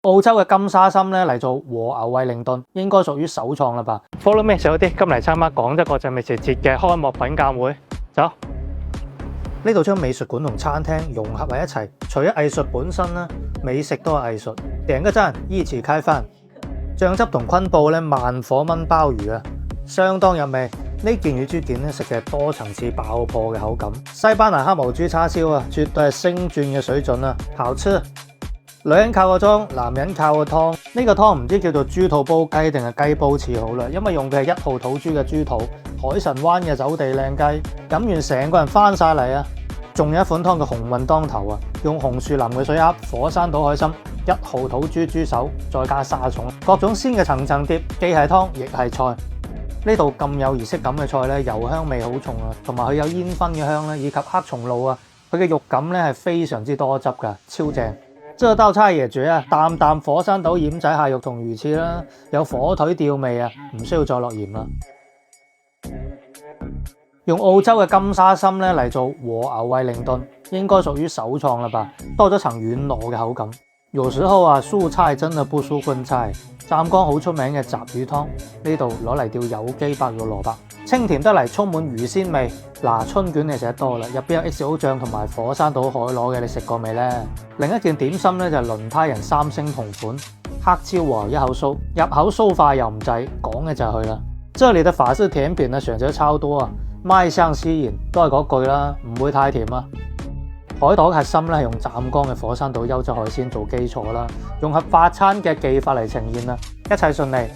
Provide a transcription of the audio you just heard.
澳洲嘅金沙參咧嚟做和牛惠靈頓，應該屬於首創啦吧 ？Follow me，小啲，今嚟參加廣州國際美食節嘅開幕品鑑會，走！呢度將美術館同餐廳融合喺一齊，除咗藝術本身啦，美食都係藝術。點個讚，一起開飯！醬汁同昆布咧慢火炆鮑魚啊，相當入味。呢件乳豬件咧食嘅多層次爆破嘅口感。西班牙黑毛豬叉燒啊，絕對係星鑽嘅水準啊，好吃！女人靠個妝，男人靠個湯。呢個湯唔知叫做豬肚煲雞定係雞煲翅好啦，因為用嘅係1號土豬嘅豬肚，海神灣嘅走地靚雞，飲完成個人翻晒嚟啊！仲有一款湯嘅鴻運當頭啊，用紅樹林嘅水鴨、火山島海參、1號土豬豬手，再加沙蟲，各種鮮嘅層層疊，既係湯亦係菜。呢度咁有儀式感嘅菜咧，油香味好重啊，同埋佢有煙燻嘅香咧，以及黑松露啊，佢嘅肉感咧係非常之多汁噶，超正。這道菜也絕啊！啖啖火山島奄仔蟹肉同魚翅啦，有火腿吊味啊，唔需要再落鹽啦。用澳洲嘅金沙參咧嚟做和牛惠靈頓，應該屬於首創啦吧？多咗層軟糯嘅口感。有時候啊，蔬菜真係不輸葷菜。湛江好出名嘅雜魚湯，呢度攞嚟吊有機白肉蘿蔔，清甜得嚟，充滿魚鮮味。嗱，春卷你食得多啦，入邊有 XO 醬同埋火山島海螺嘅，你食過未呢？另一件點心咧就係輪胎人3星同款黑椒和一口酥，入口酥化又唔滯，講嘅就係佢啦。這裡嘅法式甜品啊，選擇超多啊，賣相吸引，都係嗰句啦，唔會太甜啊。海朵核心咧係用湛江嘅火山島優質海鮮做基礎啦，融合法餐嘅技法嚟呈現啦，一切順利。